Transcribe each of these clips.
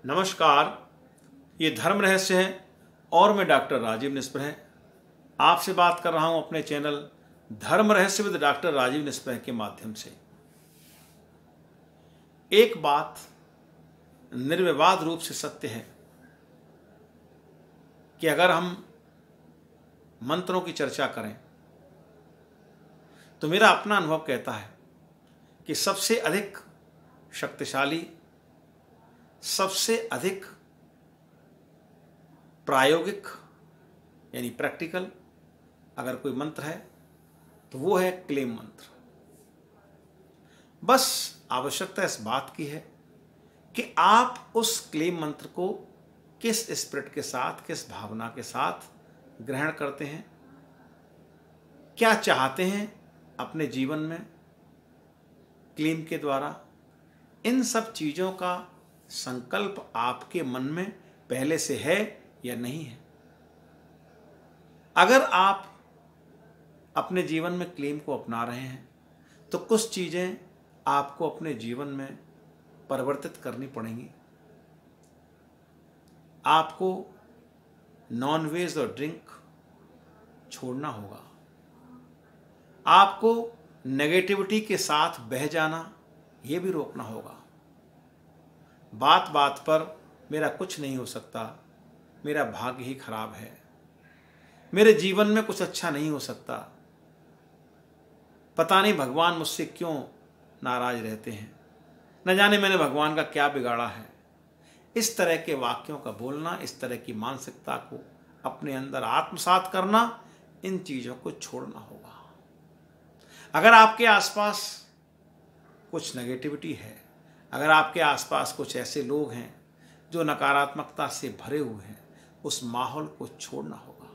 नमस्कार, ये धर्म रहस्य है और मैं डॉक्टर राजीव निस्पृह आपसे बात कर रहा हूं अपने चैनल धर्म रहस्य विद डॉक्टर राजीव निस्पृह के माध्यम से। एक बात निर्विवाद रूप से सत्य है कि अगर हम मंत्रों की चर्चा करें तो मेरा अपना अनुभव कहता है कि सबसे अधिक शक्तिशाली, सबसे अधिक प्रायोगिक यानी प्रैक्टिकल अगर कोई मंत्र है तो वो है क्लेम मंत्र। बस आवश्यकता इस बात की है कि आप उस क्लेम मंत्र को किस स्पिरिट के साथ, किस भावना के साथ ग्रहण करते हैं, क्या चाहते हैं अपने जीवन में क्लेम के द्वारा। इन सब चीज़ों का संकल्प आपके मन में पहले से है या नहीं है। अगर आप अपने जीवन में क्लेम को अपना रहे हैं तो कुछ चीज़ें आपको अपने जीवन में परिवर्तित करनी पड़ेंगी। आपको नॉनवेज और ड्रिंक छोड़ना होगा। आपको नेगेटिविटी के साथ बह जाना ये भी रोकना होगा। बात बात पर मेरा कुछ नहीं हो सकता, मेरा भाग्य ही खराब है, मेरे जीवन में कुछ अच्छा नहीं हो सकता, पता नहीं भगवान मुझसे क्यों नाराज रहते हैं, न जाने मैंने भगवान का क्या बिगाड़ा है। इस तरह के वाक्यों का बोलना, इस तरह की मानसिकता को अपने अंदर आत्मसात करना, इन चीज़ों को छोड़ना होगा। अगर आपके आसपास कुछ नेगेटिविटी है, अगर आपके आसपास कुछ ऐसे लोग हैं जो नकारात्मकता से भरे हुए हैं, उस माहौल को छोड़ना होगा।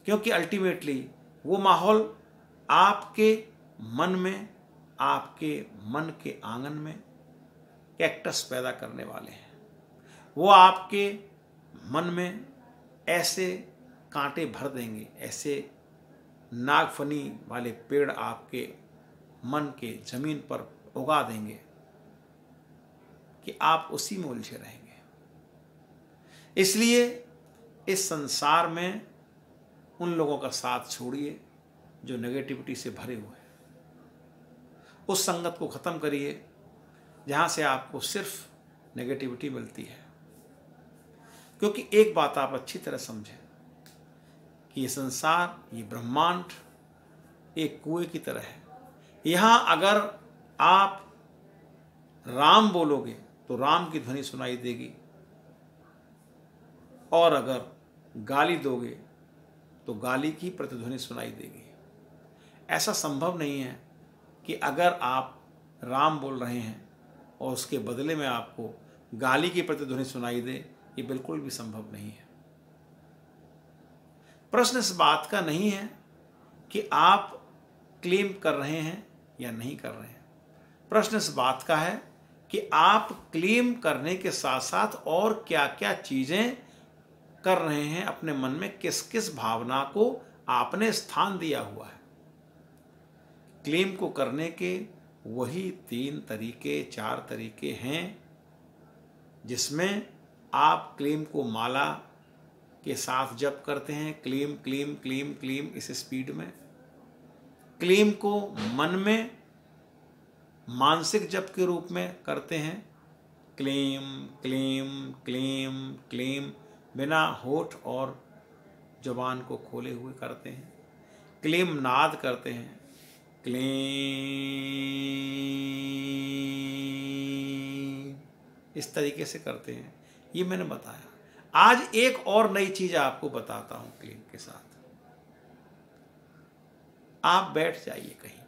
क्योंकि अल्टीमेटली वो माहौल आपके मन में, आपके मन के आंगन में कैक्टस पैदा करने वाले हैं। वो आपके मन में ऐसे कांटे भर देंगे, ऐसे नागफनी वाले पेड़ आपके मन के जमीन पर उगा देंगे कि आप उसी में उलझे रहेंगे। इसलिए इस संसार में उन लोगों का साथ छोड़िए जो नेगेटिविटी से भरे हुए हैं। उस संगत को ख़त्म करिए जहाँ से आपको सिर्फ नेगेटिविटी मिलती है। क्योंकि एक बात आप अच्छी तरह समझें कि ये संसार, ये ब्रह्मांड एक कुएं की तरह है। यहाँ अगर आप राम बोलोगे तो राम की ध्वनि सुनाई देगी, और अगर गाली दोगे तो गाली की प्रतिध्वनि सुनाई देगी। ऐसा संभव नहीं है कि अगर आप राम बोल रहे हैं और उसके बदले में आपको गाली की प्रतिध्वनि सुनाई दे, ये बिल्कुल भी संभव नहीं है। प्रश्न इस बात का नहीं है कि आप क्लेम कर रहे हैं या नहीं कर रहे हैं। प्रश्न इस बात का है कि आप क्लेम करने के साथ साथ और क्या क्या चीज़ें कर रहे हैं अपने मन में, किस किस भावना को आपने स्थान दिया हुआ है। क्लेम को करने के वही 3 तरीके, 4 तरीके हैं जिसमें आप क्लेम को माला के साथ जप करते हैं। क्लेम क्लेम क्लेम क्लेम इस स्पीड में। क्लेम को मन में मानसिक जप के रूप में करते हैं। क्लेम क्लेम क्लेम क्लेम बिना होठ और जुबान को खोले हुए करते हैं। क्लेम नाद करते हैं। क्लेम इस तरीके से करते हैं। ये मैंने बताया। आज एक और नई चीज आपको बताता हूं क्लेम के साथ। आप बैठ जाइए कहीं पर,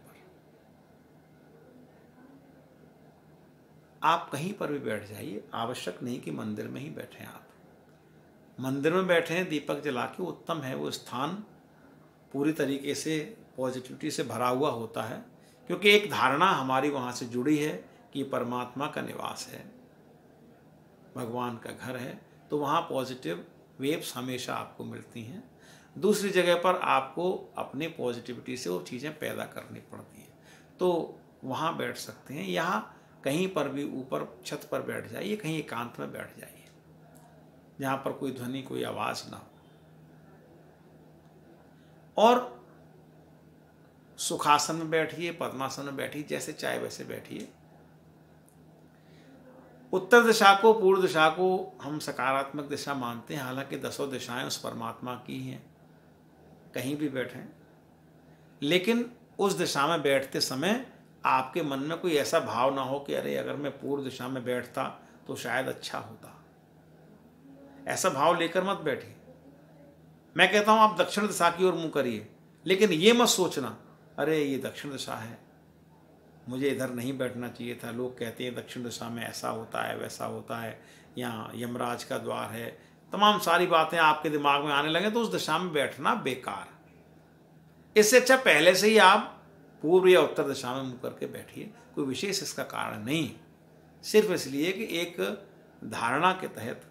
आप कहीं पर भी बैठ जाइए। आवश्यक नहीं कि मंदिर में ही बैठें। आप मंदिर में बैठें दीपक जला के, उत्तम है। वो स्थान पूरी तरीके से पॉजिटिविटी से भरा हुआ होता है, क्योंकि एक धारणा हमारी वहाँ से जुड़ी है कि परमात्मा का निवास है, भगवान का घर है, तो वहाँ पॉजिटिव वेव्स हमेशा आपको मिलती हैं। दूसरी जगह पर आपको अपनी पॉजिटिविटी से वो चीज़ें पैदा करनी पड़ती हैं, तो वहाँ बैठ सकते हैं। यहाँ कहीं पर भी ऊपर छत पर बैठ जाइए, कहीं एकांत में बैठ जाइए जहाँ पर कोई ध्वनि, कोई आवाज़ ना हो, और सुखासन में बैठिए, पद्मासन में बैठिए, जैसे चाहे वैसे बैठिए। उत्तर दिशा को, पूर्व दिशा को हम सकारात्मक दिशा मानते हैं, हालांकि 10 दिशाएं उस परमात्मा की हैं, कहीं भी बैठें। लेकिन उस दिशा में बैठते समय आपके मन में कोई ऐसा भाव ना हो कि अरे अगर मैं पूर्व दिशा में बैठता तो शायद अच्छा होता। ऐसा भाव लेकर मत बैठिए। मैं कहता हूं आप दक्षिण दिशा की ओर मुंह करिए, लेकिन ये मत सोचना अरे ये दक्षिण दिशा है, मुझे इधर नहीं बैठना चाहिए था। लोग कहते हैं दक्षिण दिशा में ऐसा होता है, वैसा होता है, यहाँ यमराज का द्वार है, तमाम सारी बातें आपके दिमाग में आने लगे तो उस दिशा में बैठना बेकार। इससे अच्छा पहले से ही आप पूर्व या उत्तर दिशा में मुंह करके बैठिए। कोई विशेष इसका कारण नहीं, सिर्फ इसलिए कि एक धारणा के तहत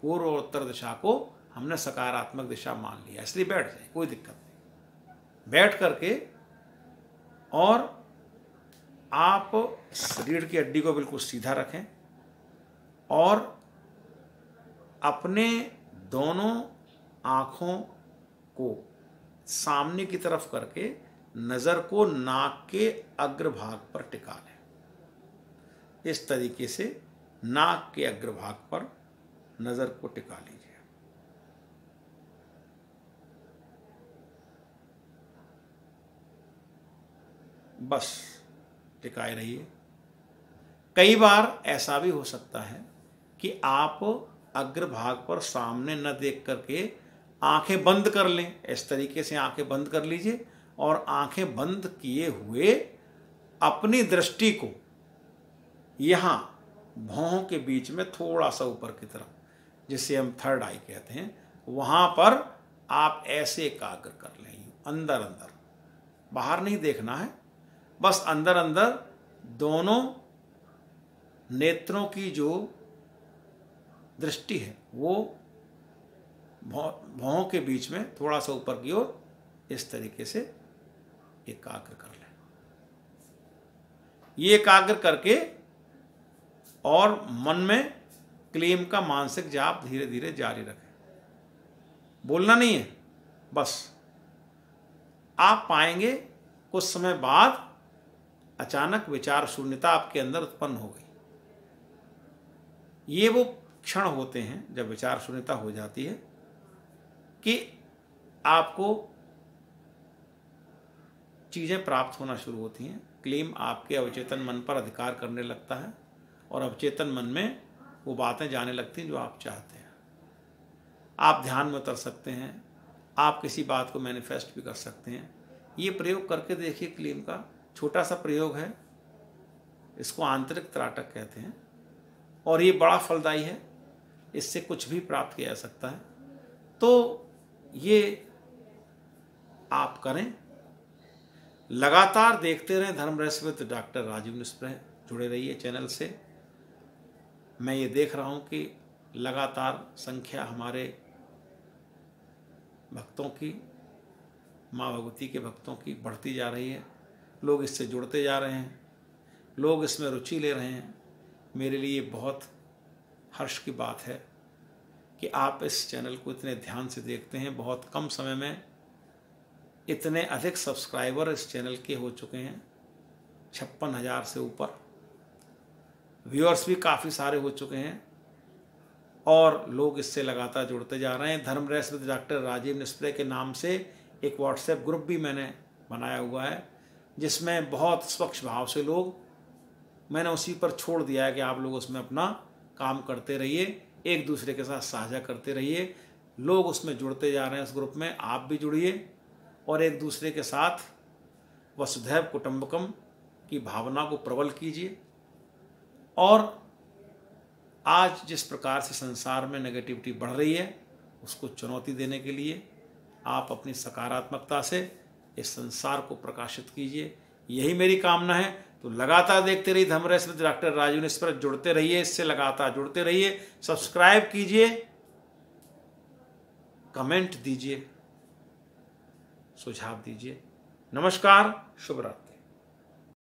पूर्व और उत्तर दिशा को हमने सकारात्मक दिशा मान लिया, इसलिए बैठ जाए, कोई दिक्कत नहीं। बैठ करके और आप रीढ़ की हड्डी को बिल्कुल सीधा रखें और अपने दोनों आँखों को सामने की तरफ करके नज़र को नाक के अग्रभाग पर टिका लें। इस तरीके से नाक के अग्रभाग पर नज़र को टिका लीजिए। बस टिकाए रहिए। कई बार ऐसा भी हो सकता है कि आप अग्रभाग पर सामने न देख करके आंखें बंद कर लें। इस तरीके से आंखें बंद कर लीजिए और आंखें बंद किए हुए अपनी दृष्टि को यहाँ भौहों के बीच में थोड़ा सा ऊपर की तरफ, जिसे हम थर्ड आई कहते हैं, वहाँ पर आप ऐसे एकाग्र कर लें। अंदर अंदर, बाहर नहीं देखना है, बस अंदर अंदर दोनों नेत्रों की जो दृष्टि है वो भौहों के बीच में थोड़ा सा ऊपर की ओर इस तरीके से एकाग्र कर लें। ये एकाग्र करके और मन में क्लीम का मानसिक जाप धीरे धीरे जारी रखें। बोलना नहीं है, बस आप पाएंगे कुछ समय बाद अचानक विचार शून्यता आपके अंदर उत्पन्न हो गई। ये वो क्षण होते हैं जब विचार शून्यता हो जाती है कि आपको चीज़ें प्राप्त होना शुरू होती हैं। क्लीम आपके अवचेतन मन पर अधिकार करने लगता है और अवचेतन मन में वो बातें जाने लगती हैं जो आप चाहते हैं। आप ध्यान में उतर सकते हैं, आप किसी बात को मैनिफेस्ट भी कर सकते हैं। ये प्रयोग करके देखिए। क्लीम का छोटा सा प्रयोग है, इसको आंतरिक त्राटक कहते हैं और ये बड़ा फलदायी है। इससे कुछ भी प्राप्त किया जा सकता है। तो ये आप करें, लगातार देखते रहें धर्म रहस्य विद डॉक्टर राजीव निस्प्रेह। जुड़े रहिए चैनल से। मैं ये देख रहा हूँ कि लगातार संख्या हमारे भक्तों की, माँ भगवती के भक्तों की बढ़ती जा रही है। लोग इससे जुड़ते जा रहे हैं, लोग इसमें रुचि ले रहे हैं। मेरे लिए बहुत हर्ष की बात है कि आप इस चैनल को इतने ध्यान से देखते हैं। बहुत कम समय में इतने अधिक सब्सक्राइबर इस चैनल के हो चुके हैं, 56,000 से ऊपर। व्यूअर्स भी काफ़ी सारे हो चुके हैं और लोग इससे लगातार जुड़ते जा रहे हैं। धर्म रहस्य विद डॉक्टर राजीव निस्प्रेह के नाम से एक व्हाट्सएप ग्रुप भी मैंने बनाया हुआ है, जिसमें बहुत स्वच्छ भाव से लोग, मैंने उसी पर छोड़ दिया है कि आप लोग उसमें अपना काम करते रहिए, एक दूसरे के साथ साझा करते रहिए। लोग उसमें जुड़ते जा रहे हैं। इस ग्रुप में आप भी जुड़िए और एक दूसरे के साथ वसुधैव कुटुंबकम की भावना को प्रबल कीजिए। और आज जिस प्रकार से संसार में नेगेटिविटी बढ़ रही है, उसको चुनौती देने के लिए आप अपनी सकारात्मकता से इस संसार को प्रकाशित कीजिए। यही मेरी कामना है। तो लगातार देखते रहिए धर्म रहस्य विद डॉक्टर राजीव निस्प्रेह। जुड़ते रहिए, इससे लगातार जुड़ते रहिए। सब्सक्राइब कीजिए, कमेंट दीजिए, सुझाव दीजिए। नमस्कार, शुभ रात्रि।